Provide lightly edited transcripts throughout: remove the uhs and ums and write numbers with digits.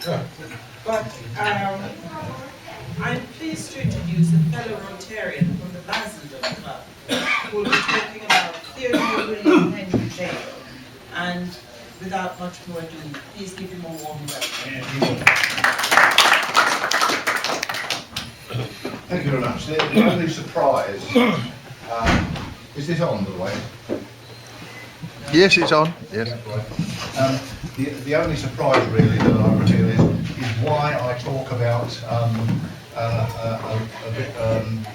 But I'm pleased to introduce a fellow Rotarian from the Basildon Club who will be talking about Theodore Veale Henry Veale. And without much more ado, please give him a warm welcome. Thank you very much. The only surprise, is this on, by the way? Yes, it's on. Yes. The only surprise really that I reveal is why I talk about a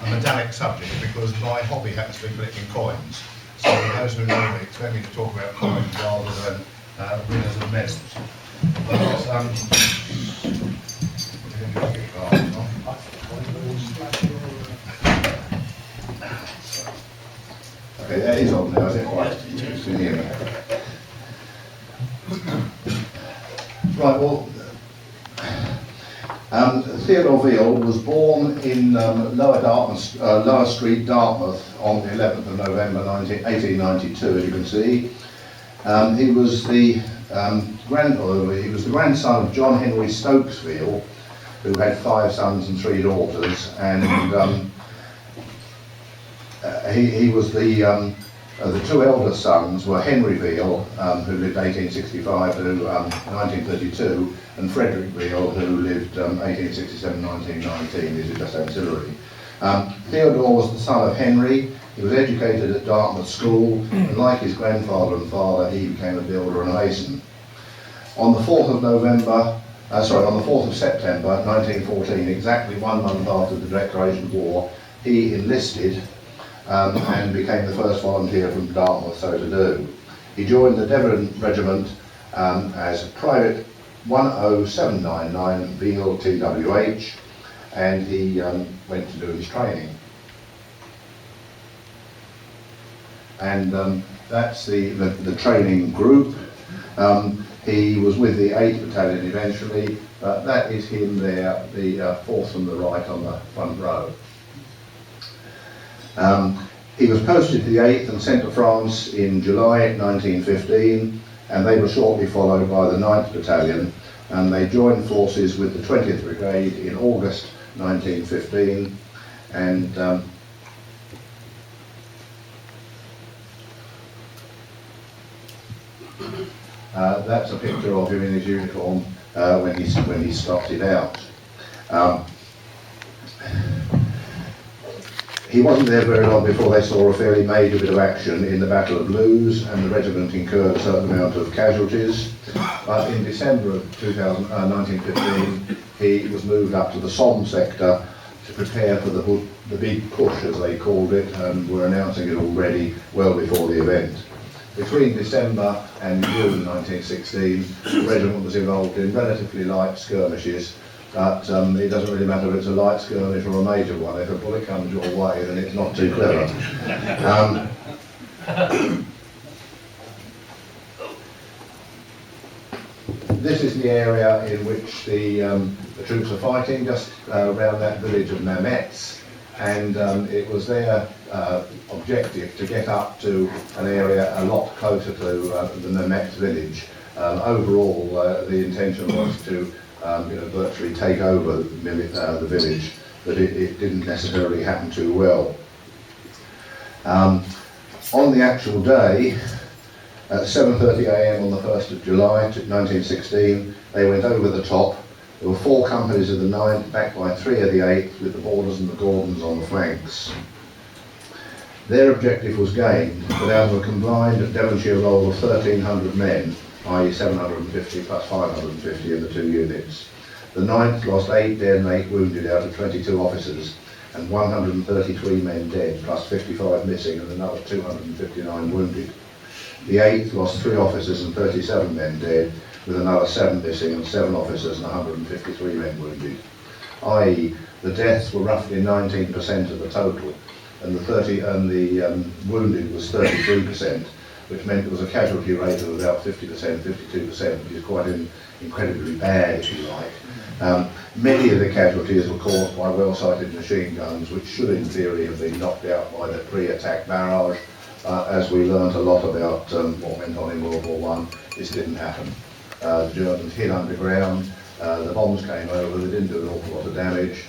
medallic subject, because my hobby happens to be collecting coins. So those who know me expect me to talk about coins rather than winners of medals. But, okay, that is on now, is it? Right, you can hear me. Right, well, Theodore Veale was born in Lower Street, Dartmouth on the 11th of November 1892, as you can see. He was the grandson of John Henry Stokes Veale, who had 5 sons and 3 daughters, and he was the 2 eldest sons were Henry Veale, who lived 1865 to 1932, and Frederick Veale, who lived 1867-1919. These are just ancillary. Theodore was the son of Henry. He was educated at Dartmouth School, and like his grandfather and father, he became a builder and a mason. On the 4th of September 1914, exactly 1 month after the Declaration of War, he enlisted and became the first volunteer from Dartmouth so to do. He joined the Devon Regiment as Private 10799 Veale TWH, and he went to do his training. And that's the training group. He was with the 8th Battalion eventually, but that is him there, the 4th from the right on the front row. He was posted to the 8th and sent to France in July 1915, and they were shortly followed by the 9th Battalion, and they joined forces with the 20th Brigade in August 1915, and that's a picture of him in his uniform when he started out. He wasn't there very long before they saw a fairly major bit of action in the Battle of Lewes, and the regiment incurred a certain amount of casualties. But in December of 1915, he was moved up to the Somme sector to prepare for the big push, as they called it, and were announcing it already well before the event. Between December and June 1916, the regiment was involved in relatively light skirmishes, but it doesn't really matter if it's a light skirmish or a major one. If a bullet comes your way, then it's not too clever. This is the area in which the troops are fighting, just around that village of Mametz, and it was their objective to get up to an area a lot closer to the Mametz village. Overall, the intention was to virtually take over the village, but it didn't necessarily happen too well. On the actual day, at 7:30 AM on the 1st of July 1916, they went over the top. There were 4 companies of the 9th, backed by 3 of the 8th, with the Borders and the Gordons on the flanks. Their objective was gained, but out of a combined Devonshire roll of 1,300 men, i.e. 750 plus 550 in the 2 units. The 9th lost 8 dead and 8 wounded out of 22 officers, and 133 men dead, plus 55 missing and another 259 wounded. The 8th lost 3 officers and 37 men dead, with another 7 missing and 7 officers and 153 men wounded. i.e. the deaths were roughly 19% of the total, and the wounded was 33%, which meant there was a casualty rate of about 50%, 52%, which is quite incredibly bad, if you like. Many of the casualties were caused by well-sighted machine guns, which should in theory have been knocked out by the pre-attack barrage. As we learnt a lot about what went on in World War I, this didn't happen. The Germans hid underground, The bombs came over, they didn't do an awful lot of damage.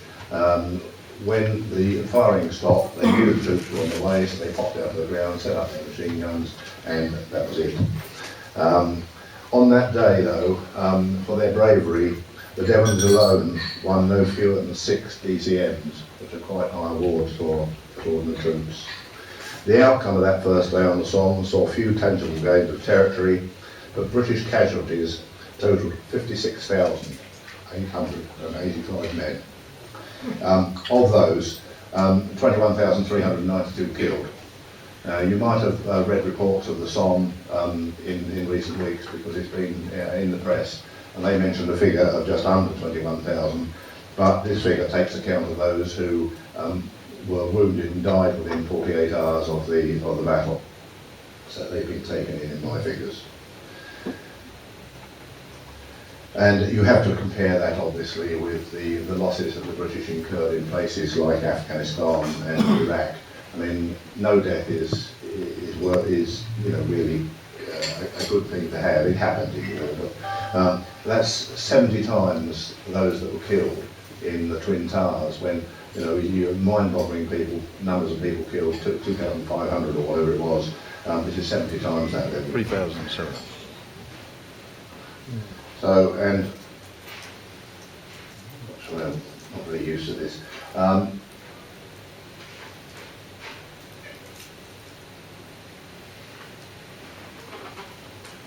When the firing stopped, they knew the troops were on the way, so they popped out to the ground, set up the machine guns, and that was it. On that day, though, for their bravery, the Devons alone won no fewer than 6 DCMs, which are quite high awards for the troops. The outcome of that first day on the Somme saw few tangible gains of territory, but British casualties totaled 56,885 men. Of those, 21,392 killed. You might have read reports of the Somme in recent weeks, because it's been in the press, and they mentioned a figure of just under 21,000, but this figure takes account of those who were wounded and died within 48 hours of the battle. So they've been taken in my figures. And you have to compare that obviously with the losses that the British incurred in places like Afghanistan and Iraq. I mean, no death is really a good thing to have. It happened in war, but that's 70 times those that were killed in the Twin Towers, when you're mind-boggling numbers of people killed, 2,500 or whatever it was. This is 70 times that level. 3,007. So, and I'm not really used to this.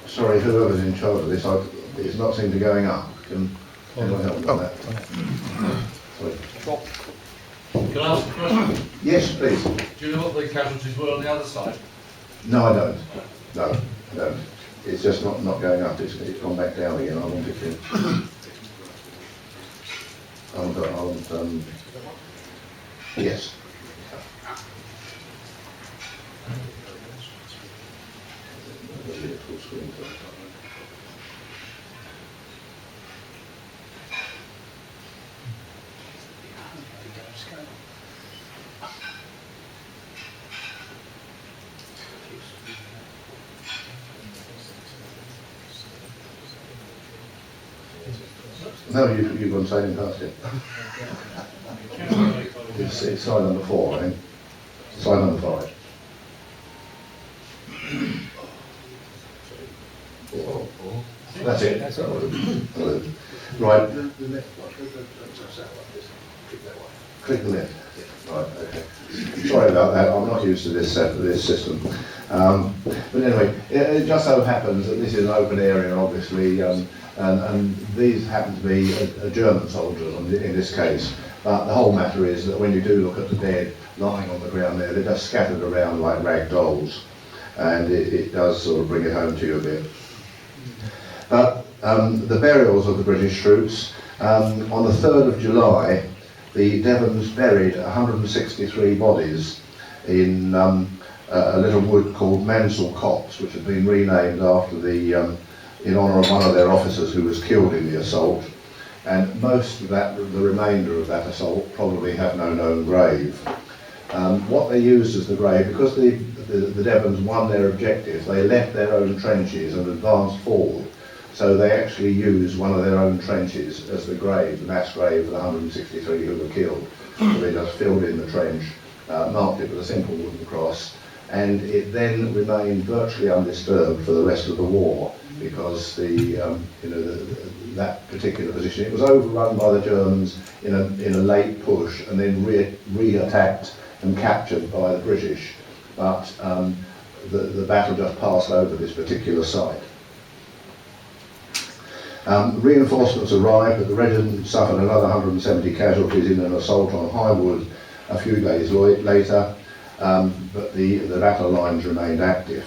Sorry, whoever's in charge of this, it's not seemed to be going up. Can anyone help me with that? Sorry. Can I ask a question? Yes, please. Do you know what the casualties were on the other side? No, I don't. No, I don't. It's just not going up. It's gone back down again. I want it to. Yes. No, you've gone sailing past it. It's slide number 4, I think. Slide number 5. That's it. Right. Click the left. Right, okay. Sorry about that, I'm not used to this system. But anyway, it just so happens that this is an open area, obviously, and these happen to be German soldiers in this case. But the whole matter is that when you do look at the dead lying on the ground there, they're just scattered around like rag dolls, and it does sort of bring it home to you a bit. But the burials of the British troops, on the 3rd of July, the Devons buried 163 bodies in a little wood called Mansell Copse, which had been renamed after in honour of one of their officers who was killed in the assault. And most of the remainder of that assault probably have no known grave. What they used as the grave, because the Devons won their objective, they left their own trenches and advanced forward. So they actually used one of their own trenches as the grave, the mass grave of the 163 who were killed. So they just filled in the trench, marked it with a simple wooden cross, and it then remained virtually undisturbed for the rest of the war, because that particular position, it was overrun by the Germans in a late push, and then re-attacked and captured by the British. But the battle just passed over this particular site. Reinforcements arrived, but the regiment suffered another 170 casualties in an assault on Highwood a few days later, but the battle lines remained active.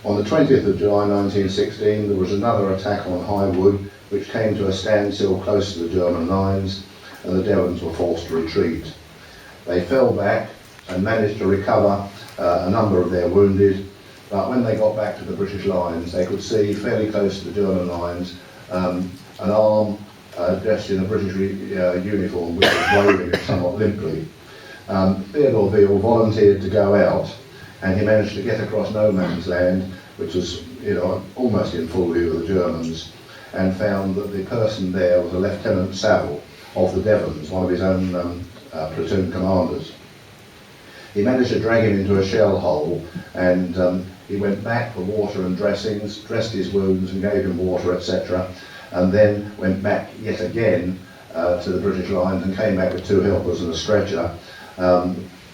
On the 20th of July 1916, there was another attack on Highwood, which came to a standstill close to the German lines, and the Devons were forced to retreat. They fell back and managed to recover a number of their wounded, but when they got back to the British lines, they could see fairly close to the German lines an arm dressed in a British uniform, which was waving it somewhat limply. Theodore Veale volunteered to go out, and he managed to get across no man's land, which was almost in full view of the Germans, and found that the person there was a Lieutenant Saville of the Devons, one of his own platoon commanders. He managed to drag him into a shell hole, and he went back for water and dressings, dressed his wounds and gave him water, etc., and then went back yet again to the British lines and came back with 2 helpers and a stretcher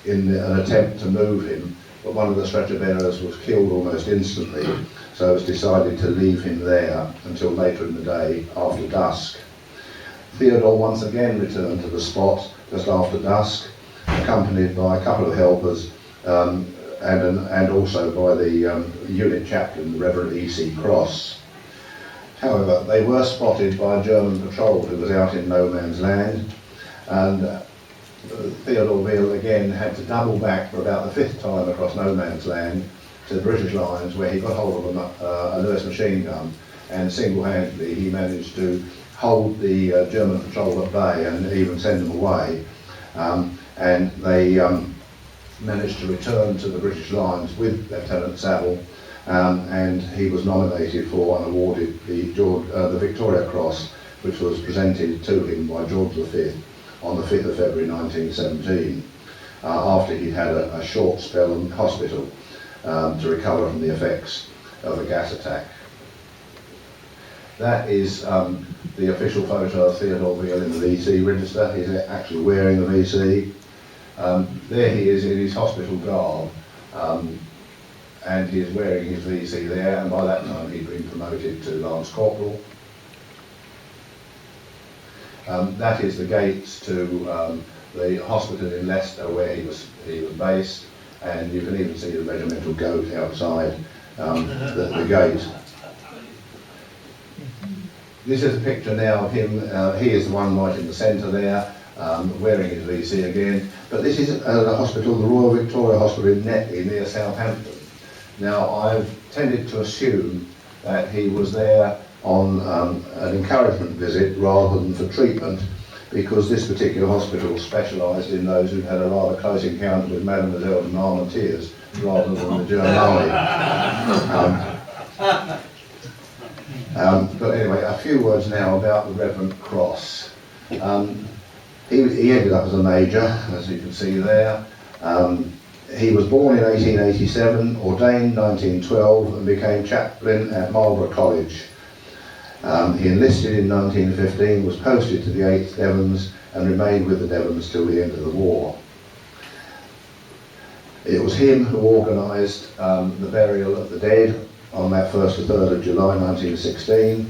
in an attempt to move him, but one of the stretcher bearers was killed almost instantly, so it was decided to leave him there until later in the day after dusk. Theodore once again returned to the spot just after dusk, accompanied by a couple of helpers and also by the unit chaplain, the Reverend E.C. Cross. However, they were spotted by a German patrol who was out in no man's land, and Theodore Veale again had to double back for about the 5th time across no man's land to the British lines, where he got hold of a Lewis machine gun, and single-handedly he managed to hold the German patrol at bay and even send them away. And they managed to return to the British lines with Lieutenant Saville, and he was nominated for and awarded the Victoria Cross, which was presented to him by George V on the 5th of February 1917, after he'd had a short spell in hospital to recover from the effects of a gas attack. That is the official photo of Theodore Veale in the VC register. He's actually wearing the VC. There he is in his hospital garb, and he is wearing his VC there, and by that time he'd been promoted to Lance Corporal. That is the gates to the hospital in Leicester where he was based, and you can even see the regimental goat outside the gate. This is a picture now of him. He is the one right in the centre there, wearing his VC again. But this is the hospital, the Royal Victoria Hospital in Netley near Southampton. Now, I've tended to assume that he was there on an encouragement visit rather than for treatment, because this particular hospital specialised in those who'd had a rather close encounter with Mademoiselle de Marmontier's rather than the German army. But anyway, a few words now about the Reverend Cross. He ended up as a major, as you can see there. He was born in 1887, ordained 1912, and became chaplain at Marlborough College. He enlisted in 1915, was posted to the 8th Devons, and remained with the Devons till the end of the war. It was him who organised the burial of the dead on that 1st to 3rd of July 1916,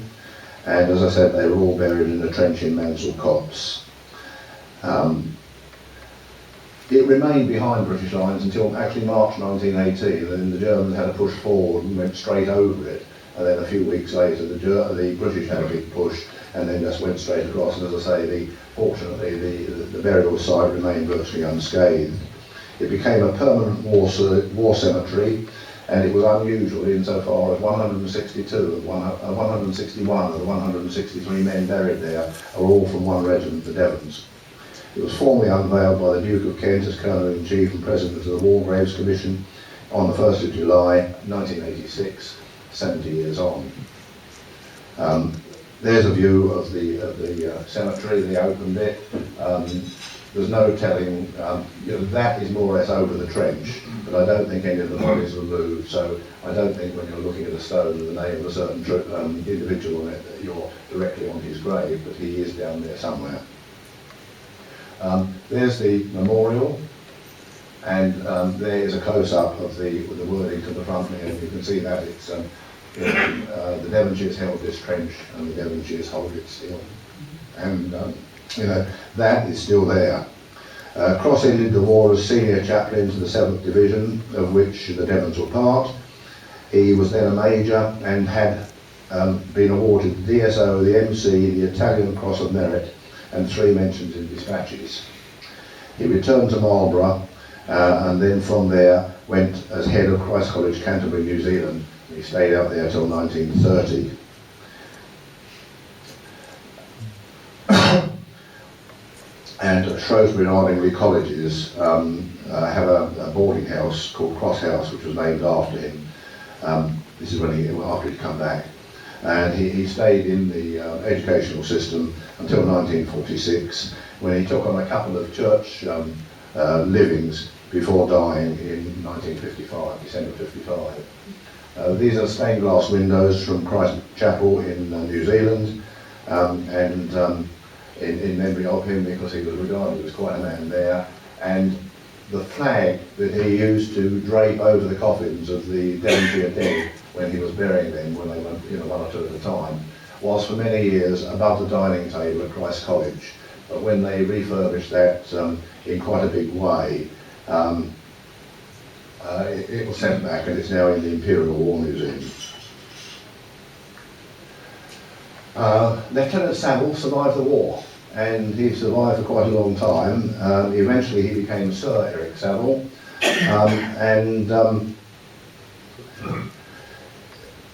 and as I said, they were all buried in a trench in Mansell Copse. It remained behind British lines until actually March 1918, and then the Germans had a push forward and went straight over it, and then a few weeks later the British had a big push and then just went straight across, and as I say, fortunately the burial site remained virtually unscathed. It became a permanent war cemetery, and it was unusual insofar as 161 of the 163 men buried there are all from one regiment, the Devons. It was formally unveiled by the Duke of Kent as Colonel-in-Chief and President of the War Graves Commission on the 1st of July 1986, 70 years on. There's a view of the cemetery, the open bit. There's no telling, that is more or less over the trench, but I don't think any of the bodies were moved, so I don't think when you're looking at a stone with the name of a certain individual on it that you're directly on his grave, but he is down there somewhere. There's the memorial, and there is a close-up of the wording to the front there, and you can see that it's the Devonshires held this trench and the Devonshires hold it still. And that is still there. Cross ended the war as senior chaplain to the 7th Division, of which the Devons were part. He was then a major and had been awarded the DSO, the MC, the Italian Cross of Merit, and 3 mentions in dispatches. He returned to Marlborough and then from there went as head of Christ College, Canterbury, New Zealand. He stayed out there till 1930. And Shrewsbury and Ardingly colleges have a boarding house called Cross House, which was named after him. This is after he'd come back. and he stayed in the educational system until 1946, when he took on a couple of church livings before dying in 1955, December 55. These are stained glass windows from Christ Chapel in New Zealand, and in memory of him, because he was regarded as quite a man there. And the flag that he used to drape over the coffins of the Devonshire dead when he was burying them, when they went, one or two at a time, was for many years above the dining table at Christ College. But when they refurbished that in quite a big way, it was sent back, and it's now in the Imperial War Museum. Lieutenant Saville survived the war, and he survived for quite a long time. Eventually he became Sir Eric Saville, and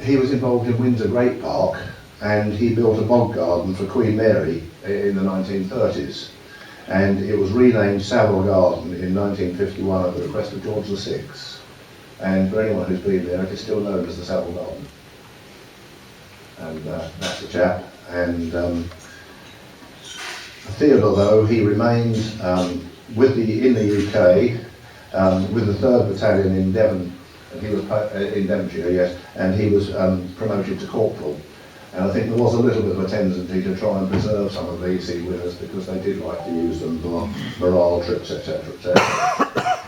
he was involved in Windsor Great Park, and he built a bog garden for Queen Mary in the 1930s. And it was renamed Saville Garden in 1951 at the request of George VI. And for anyone who's been there, it is still known as the Saville Garden. And that's the chap. And Theodore, though, he remained in the UK with the 3rd Battalion in Devon, and he was in Devonshire, yes, and he was promoted to corporal. And I think there was a little bit of a tendency to try and preserve some of these sea winners, because they did like to use them for morale trips, etc., etc.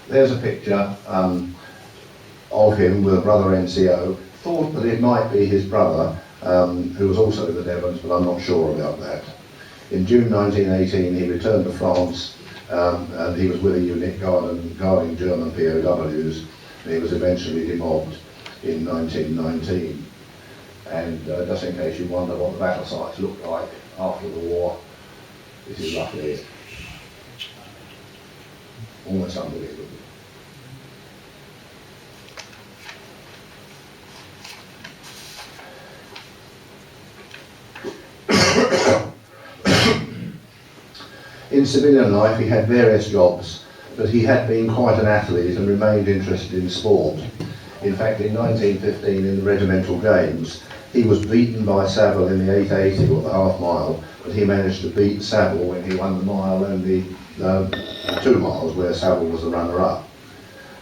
There's a picture of him with a brother NCO. Thought that it might be his brother, who was also in the Devons, but I'm not sure about that. In June 1918, he returned to France, and he was with a unit guarding German POWs, and he was eventually demobbed in 1919. And just in case you wonder what the battle sites looked like after the war, this is roughly it. Almost unbelievable. In civilian life, he had various jobs, but he had been quite an athlete and remained interested in sport. In fact, in 1915, in the regimental games, he was beaten by Saville in the 880 or the half mile, but he managed to beat Saville when he won the mile and the 2 miles, where Saville was the runner-up.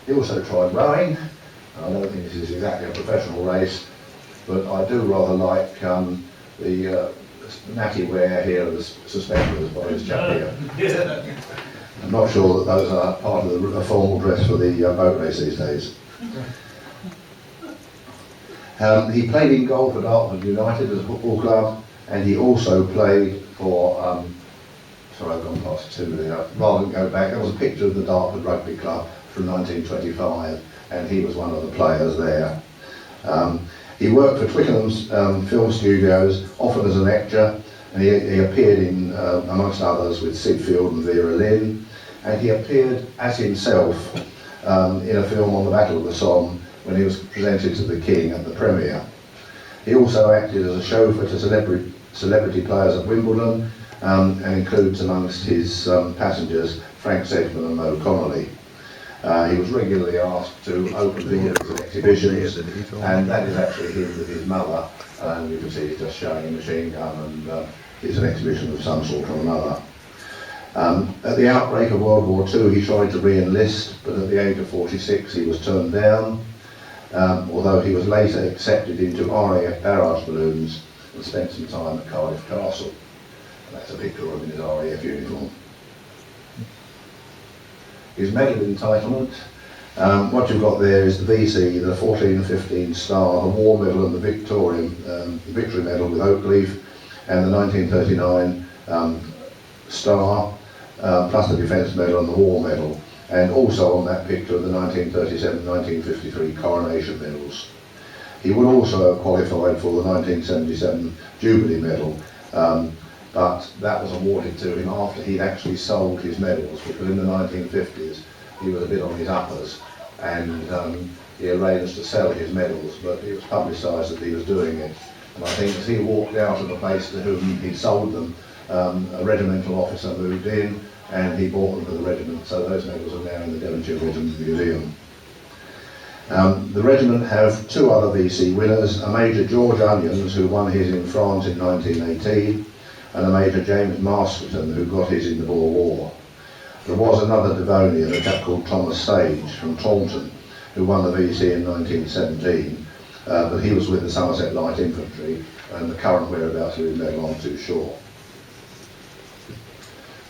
He also tried rowing. I don't think this is exactly a professional race, but I do rather like the natty wear here of the suspenders by this chap here. I'm not sure that those are part of the formal dress for the boat race these days. He played in golf at Dartford United as a football club, and he also played for, sorry, I've gone past 2 minutes, rather than go back, there was a picture of the Dartford Rugby Club from 1925, and he was one of the players there. He worked for Twickenham's film studios, often as an actor, and he appeared in, amongst others, with Sid Field and Vera Lynn, and he appeared as himself in a film on the Battle of the Somme, when he was presented to the King at the premiere. He also acted as a chauffeur to celebrity players at Wimbledon, and includes amongst his passengers Frank Sedgman and Mo Connolly. He was regularly asked to open theatres and exhibitions, and that is actually him with his mother, and you can see he's just showing a machine gun, and it's an exhibition of some sort or another. At the outbreak of World War II, he tried to re-enlist, but at the age of 46 he was turned down, although he was later accepted into RAF barrage balloons and spent some time at Cardiff Castle. And that's a picture of him in his RAF uniform. His medal entitlement, what you've got there is the VC, the 14-15 Star, the War Medal and the Victory Medal with oak leaf, and the 1939 Star, plus the Defence Medal and the War Medal, and also on that picture the 1937-1953 Coronation Medals. He would also have qualified for the 1977 Jubilee Medal, but that was awarded to him after he'd actually sold his medals, because in the 1950s he was a bit on his uppers, and he arranged to sell his medals, but it was publicised that he was doing it. And I think as he walked out of the place to whom he'd sold them, a regimental officer moved in and he bought them for the regiment, so those medals are now in the Devonshire Regiment Museum. The regiment have two other VC winners, a Major George Onions, who won his in France in 1918, and a Major James Masterton, who got his in the Boer War. There was another Devonian, a chap called Thomas Sage from Taunton, who won the VC in 1917, but he was with the Somerset Light Infantry, and the current whereabouts of his medal I'm too sure.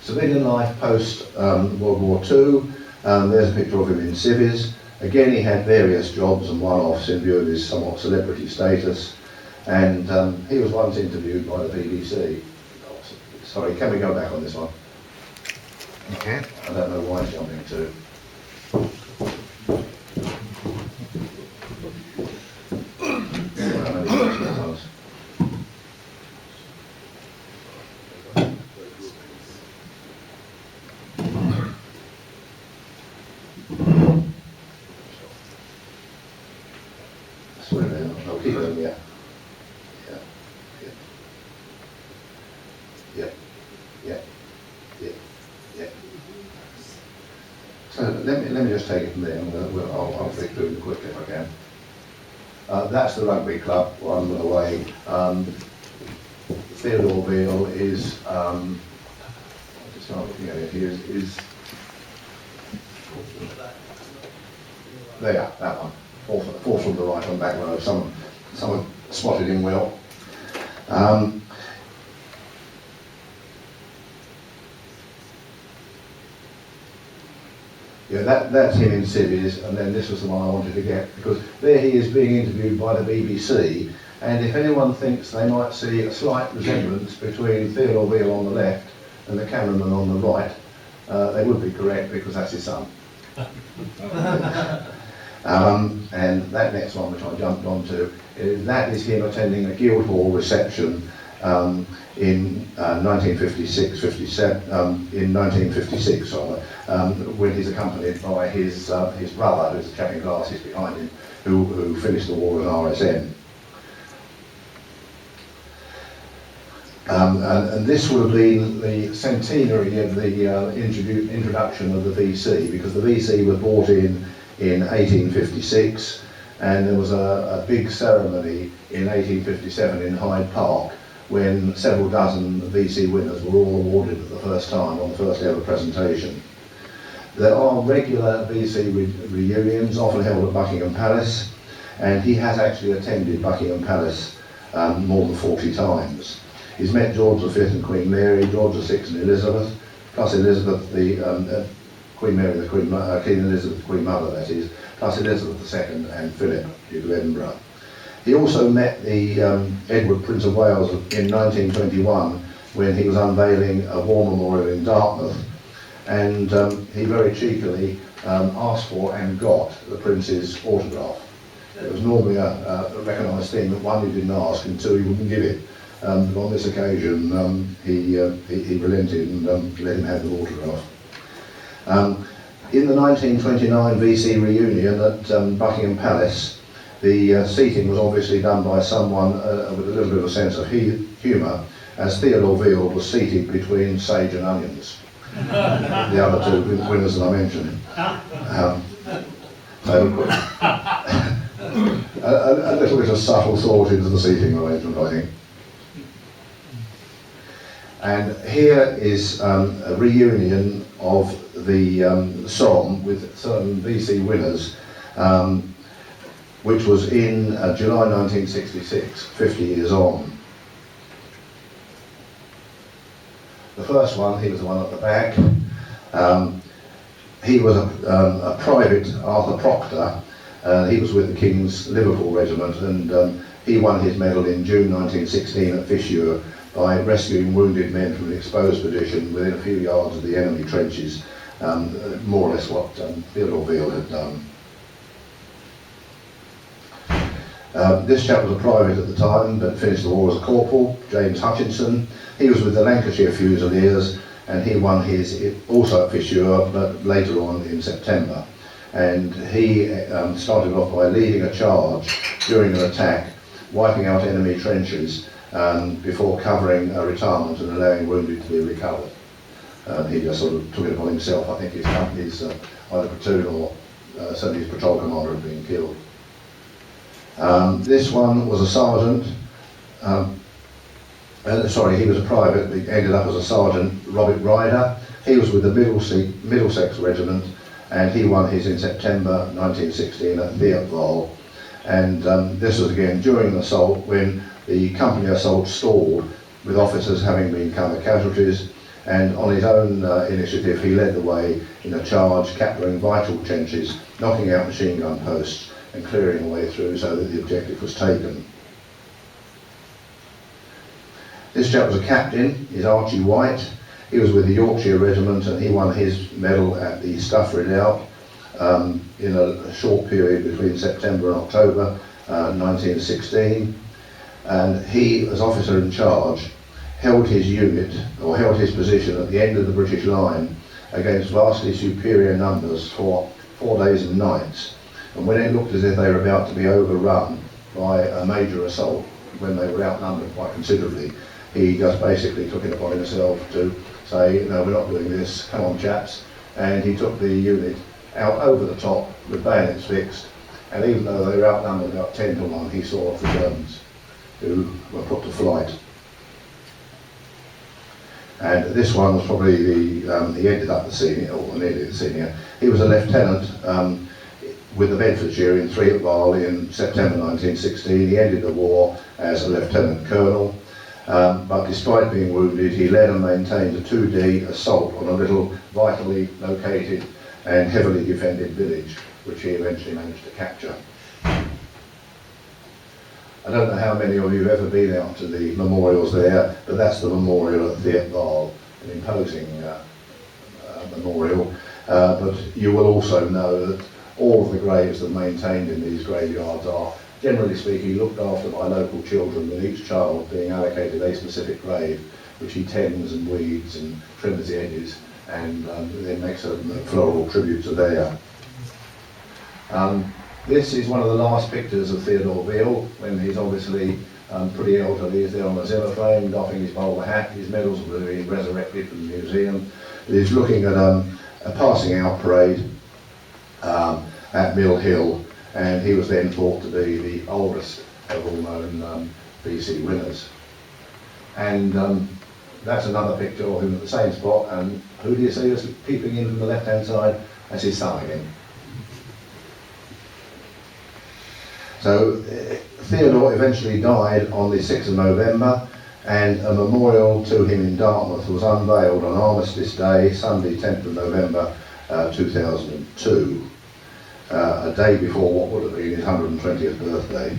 Civilian life post World War II, there's a picture of him in civvies. Again, he had various jobs and one-offs in view of his somewhat celebrity status, and he was once interviewed by the BBC. Sorry, can we go back on this one? Okay. I don't know why it's jumping to. I'll keep it, yeah. Yeah. So let me just take it from there, and I'll flick through it quickly if I can. That's the rugby club on the way. Theodore Veale is, I'll just start looking at it, he is there, that one. Fourth from the right on back row. Someone spotted him well. Yeah, that's him in civvies, and then this was the one I wanted to get, because there he is being interviewed by the BBC, and if anyone thinks they might see a slight resemblance between Theodore Veale on the left and the cameraman on the right, they would be correct, because that's his son. And that next one, which I jumped onto, that is him attending a Guildhall reception in 1956, when he's accompanied by his brother, who's a chap in glasses behind him, who finished the war as RSM. And this would have been the centenary of the introduction of the VC, because the VC was brought in 1856, and there was a big ceremony in 1857 in Hyde Park when several dozen VC winners were all awarded at the first time on the first ever presentation. There are regular VC reunions, often held at Buckingham Palace, and he has actually attended Buckingham Palace more than 40 times. He's met George V and Queen Mary, George VI and Elizabeth, plus Elizabeth the Queen Mary, the Queen Elizabeth, the Queen Mother, that is, plus Elizabeth II and Philip, Duke of Edinburgh. He also met the Edward, Prince of Wales in 1921 when he was unveiling a war memorial in Dartmouth, and he very cheekily asked for and got the Prince's autograph. It was normally a recognised thing that one, he didn't ask, and two, he wouldn't give it. But on this occasion, he relented and let him have the autograph. In the 1929 VC reunion at Buckingham Palace, the seating was obviously done by someone with a little bit of a sense of humour, as Theodore Veale was seated between Sage and Onions, the other two winners that I mentioned. So a little bit of subtle thought into the seating arrangement, I think. And here is a reunion of the Somme with certain VC winners, which was in July 1966, 50 years on. The first one, he was the one at the back. He was a private, Arthur Proctor. He was with the King's Liverpool Regiment, and he won his medal in June 1916 at Fissure by rescuing wounded men from an exposed position within a few yards of the enemy trenches, more or less what Theodore Veale had done. This chap was a private at the time, but finished the war as a corporal, James Hutchinson. He was with the Lancashire Fusiliers, and he won his also at Fissure, but later on in September. And he started off by leading a charge during an attack, wiping out enemy trenches, before covering a retirement and allowing wounded to be recovered. He just sort of took it upon himself. I think his company's either platoon or certainly his patrol commander had been killed. This one was a sergeant, sorry, he was a private, but he ended up as a sergeant, Robert Ryder. He was with the Middlesex Regiment, and he won his in September 1916 at Theodore Veale. And this was again during an assault when the company assault stalled, with officers having become casualties, and on his own initiative he led the way in a charge, capturing vital trenches, knocking out machine gun posts and clearing a way through so that the objective was taken. This chap was a captain, he's Archie White. He was with the Yorkshire Regiment and he won his medal at the Stuff Redoubt in a short period between September and October 1916. And he, as officer in charge, held his unit, or held his position at the end of the British line against vastly superior numbers for 4 days and nights. And when it looked as if they were about to be overrun by a major assault, when they were outnumbered quite considerably, he just basically took it upon himself to say, no, we're not doing this, come on chaps. And he took the unit out over the top with bayonets fixed, and even though they were outnumbered about 10 to 1, he saw off the Germans, who were put to flight. And this one was probably he ended up the senior, or nearly the senior. He was a lieutenant with the Bedfordshire in Theodore Veale in September 1916. He ended the war as a lieutenant colonel, but despite being wounded, he led and maintained a 2D assault on a little vitally located and heavily defended village, which he eventually managed to capture. I don't know how many of you have ever been out to the memorials there, but that's the memorial at Theodore Veale, an imposing memorial. But you will also know that all of the graves that are maintained in these graveyards are, generally speaking, looked after by local children, with each child being allocated a specific grave, which he tends and weeds and trims the edges, and then makes a floral tribute to there. This is one of the last pictures of Theodore Veale, when he's obviously pretty elderly. He's there on a Zimmer frame, doffing his bowler hat. His medals will be resurrected from the museum. He's looking at a passing out parade at Mill Hill, and he was then thought to be the oldest of all known BC winners. And that's another picture of him at the same spot, and who do you see us peeping in from the left-hand side? That's his son again. So Theodore eventually died on the 6th of November, and a memorial to him in Dartmouth was unveiled on Armistice Day, Sunday 10th of November 2002, a day before what would have been his 120th birthday.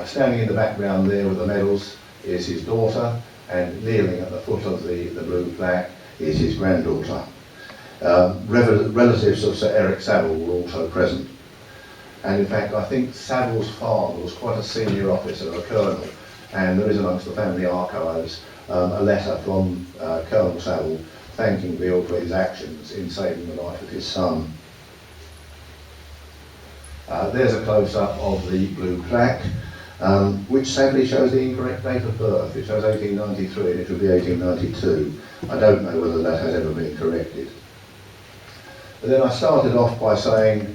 Standing in the background there with the medals is his daughter, and kneeling at the foot of the blue plaque is his granddaughter. Relatives of Sir Eric Saville were also present. And in fact, I think Saville's father was quite a senior officer, a colonel, and there is amongst the family archives a letter from Colonel Saville thanking Veale for his actions in saving the life of his son. There's a close-up of the blue plaque, which sadly shows the incorrect date of birth. It shows 1893 and it should be 1892. I don't know whether that has ever been corrected. But then I started off by saying,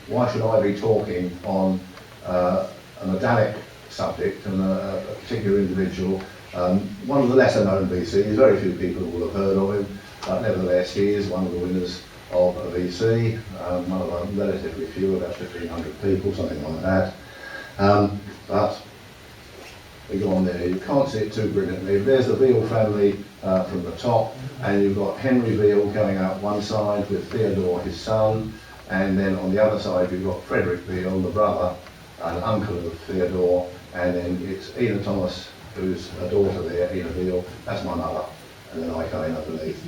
why should I be talking on a medallic subject and a particular individual? One of the lesser known VCs, very few people will have heard of him, but nevertheless he is one of the winners of a VC, one of them relatively few, about 1,500 people, something like that. But we go on there, you can't see it too brilliantly. There's the Veale family from the top, and you've got Henry Veale going out one side with Theodore, his son, and then on the other side you've got Frederick Veale, the brother and uncle of Theodore, and then it's Ena Thomas, who's a daughter there, Ena Veale, that's my mother, and then I come in underneath.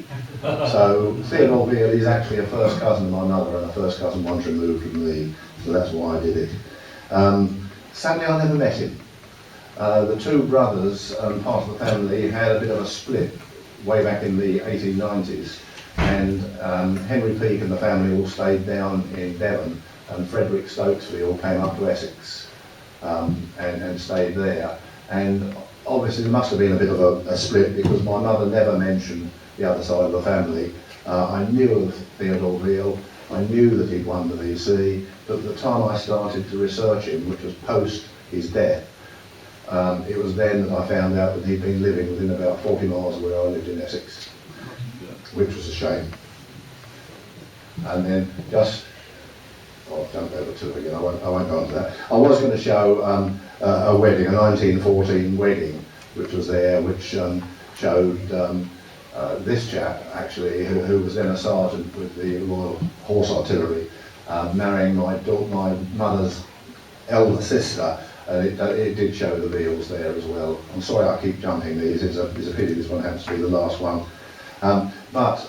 So Theodore Veale is actually a first cousin of my mother and a first cousin once removed from me, so that's why I did it. Sadly I never met him. The two brothers, part of the family, had a bit of a split way back in the 1890s, and Henry Peake and the family all stayed down in Devon, and Frederick Stokes Veale came up to Essex and stayed there. And obviously there must have been a bit of a split, because my mother never mentioned the other side of the family, I knew of Theodore Veale, I knew that he'd won the VC, but at the time I started to research him, which was post his death, it was then that I found out that he'd been living within about 40 miles of where I lived in Essex, which was a shame. And then just, I've jumped over to it again, I won't go into that. I was going to show a wedding, a 1914 wedding, which was there, which showed this chap, actually, who was then a sergeant with the Royal Horse Artillery, marrying my mother's elder sister, and it did show the Veales there as well. I'm sorry I keep jumping these, it's a pity this one happens to be the last one. But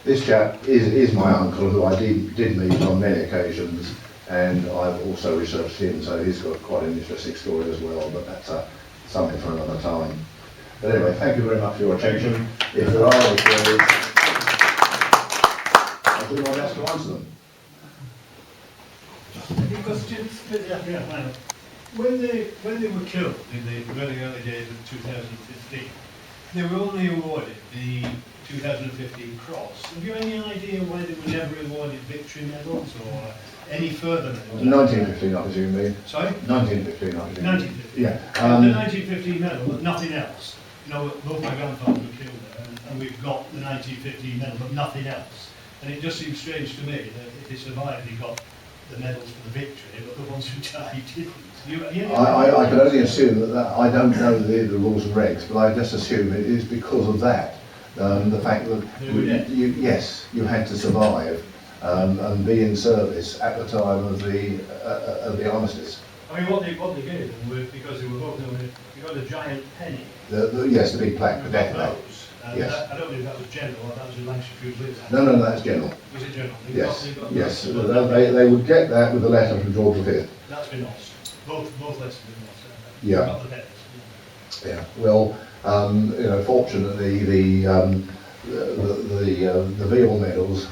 this chap is my uncle, who I did meet on many occasions, and I've also researched him, so he's got quite an interesting story as well, but that's something for another time. But anyway, thank you very much for your attention. If there are any queries, I'll do my best to answer them. Any questions? Yeah, fine. When they were killed in the very early days of 2015, they were only awarded the 2015 cross. Have you any idea why they were never awarded victory medals or any further medals? 1915, I presume, you mean? Sorry? 1915, I presume. 1915. Yeah. The 1915 medal, but nothing else. You know, both my grandfathers were killed there, and we've got the 1915 medal, but nothing else. And it just seems strange to me that if they survived, they got the medals for the victory, but the ones who died didn't. I can only assume that I don't know the rules and regs, but I just assume it is because of that. The fact that you had to survive and be in service at the time of the armistice. I mean, what they gave them was, because they were both known, they got a giant penny. Yes, the big plaque, the death plaque. Yes. I don't know if that was general or that was in Lancashire Fusiliers. No, that's general. Was it general? Yes. They would get that with a letter from George V. That's been lost. Both letters have been lost. Yeah. Not the pennies. Yeah. Well, fortunately, the Veale medals,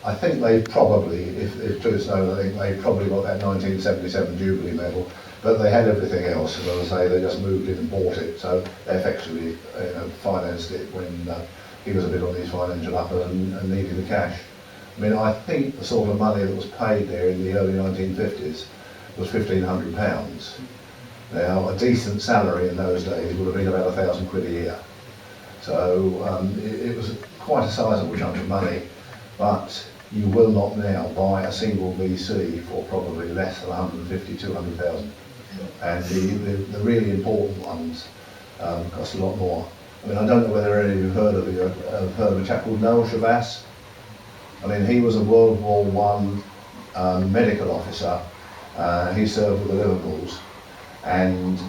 I think they probably, if truth's known, I think they probably got that 1977 Jubilee medal, but they had everything else, and as I say, they just moved in and bought it, so they effectively financed it when he was a bit on his financial upper and needed the cash. I mean, I think the sort of money that was paid there in the early 1950s was £1,500. Now, a decent salary in those days would have been about £1,000 a year. So it was quite a sizable chunk of money, but you will not now buy a single VC for probably less than 150, 200,000. And the really important ones cost a lot more. I mean, I don't know whether any of you have heard of a chap called Noel Shavas. I mean, he was a World War I medical officer. He served with the Liverpools, and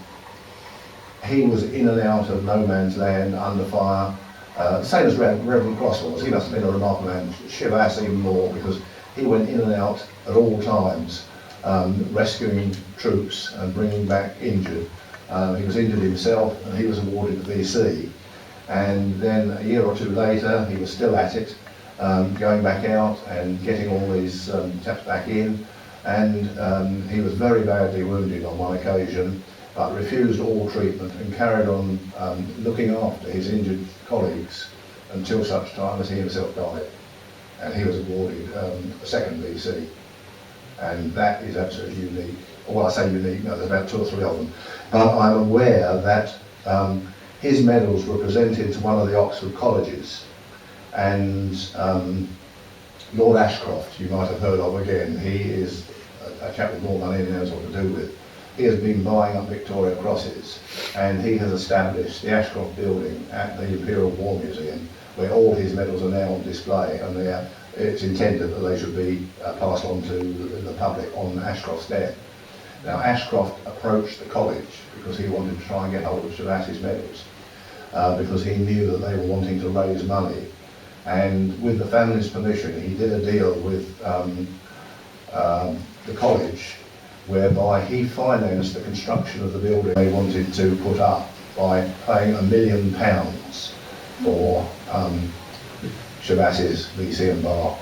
he was in and out of no man's land, under fire, same as Reverend Cross was. He must have been a remarkable man. Shavas even more, because he went in and out at all times, rescuing troops and bringing back injured. He was injured himself, and he was awarded the VC. And then a year or two later, he was still at it, going back out and getting all these chaps back in. And he was very badly wounded on one occasion, but refused all treatment and carried on looking after his injured colleagues until such time as he himself died. And he was awarded a second VC. And that is absolutely unique. Well, I say unique, no, there's about 2 or 3 of them. But I'm aware that his medals were presented to one of the Oxford colleges. And Lord Ashcroft, you might have heard of again, he is a chap with more money than he knows what to do with. He has been buying up Victoria Crosses, and he has established the Ashcroft building at the Imperial War Museum, where all his medals are now on display, and it's intended that they should be passed on to the public on Ashcroft's death. Now, Ashcroft approached the college because he wanted to try and get hold of Shavas's medals, because he knew that they were wanting to raise money. And with the family's permission, he did a deal with the college, whereby he financed the construction of the building they wanted to put up by paying £1 million for Shavas's VC and bar.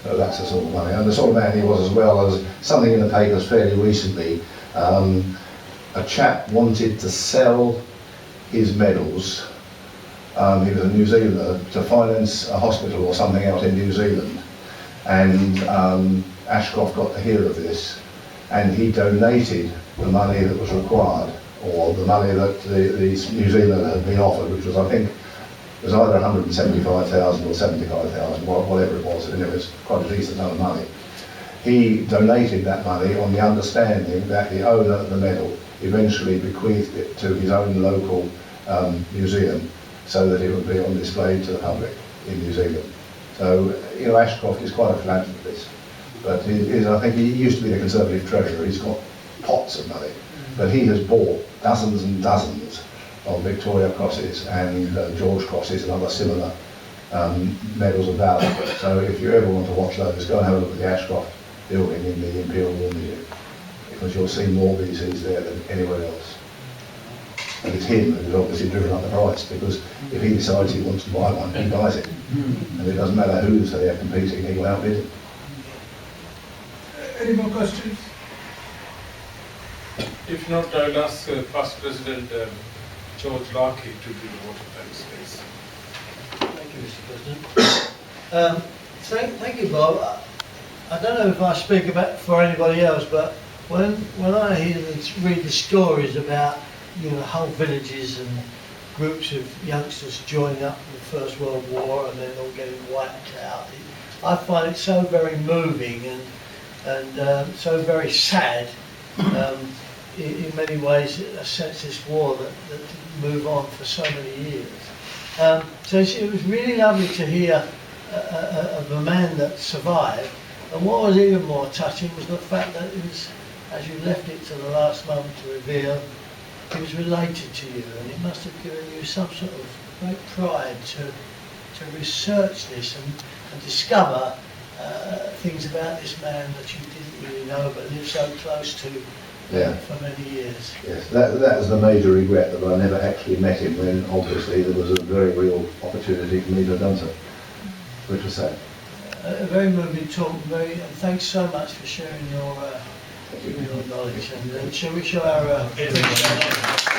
So that's the sort of money, and the sort of man he was, as well as something in the papers fairly recently. A chap wanted to sell his medals he was a New Zealander, to finance a hospital or something out in New Zealand. And Ashcroft got to hear of this, and he donated the money that was required, or the money that the New Zealander had been offered, which was, I think, it was either 175,000 or 75,000, whatever it was, and it was quite a decent amount of money. He donated that money on the understanding that the owner of the medal eventually bequeathed it to his own local museum, so that it would be on display to the public in New Zealand. So, you know, Ashcroft is quite a philanthropist, but I think he used to be the Conservative Treasurer. He's got pots of money, but he has bought dozens and dozens of Victoria Crosses and George Crosses and other similar medals of valour. So if you ever want to watch those, go and have a look at the Ashcroft building in the Imperial War Museum, because you'll see more VCs there than anywhere else. And it's him who's obviously driven up the price, because if he decides he wants to buy one, he buys it. And it doesn't matter who's there competing, he will outbid it. Any more questions? If not, I will ask past President George Larkey to do the water thanks, please. Thank you, Mr. President. Thank you, Bob. I don't know if I speak about for anybody else, but when I hear and read the stories about, you know, whole villages and groups of youngsters joining up in the First World War and then all getting wiped out, I find it so very moving and so very sad. In many ways, a senseless war that didn't move on for so many years. So it was really lovely to hear of a man that survived. And what was even more touching was the fact that it was, as you left it to the last moment to reveal, he was related to you, and it must have given you some sort of great pride to research this and discover things about this man that you didn't really know but lived so close to for many years. Yes, that was the major regret, that I never actually met him, when obviously there was a very real opportunity for me to have done so, which was sad. A very moving talk, and thanks so much for sharing your knowledge. And shall we show our appreciation?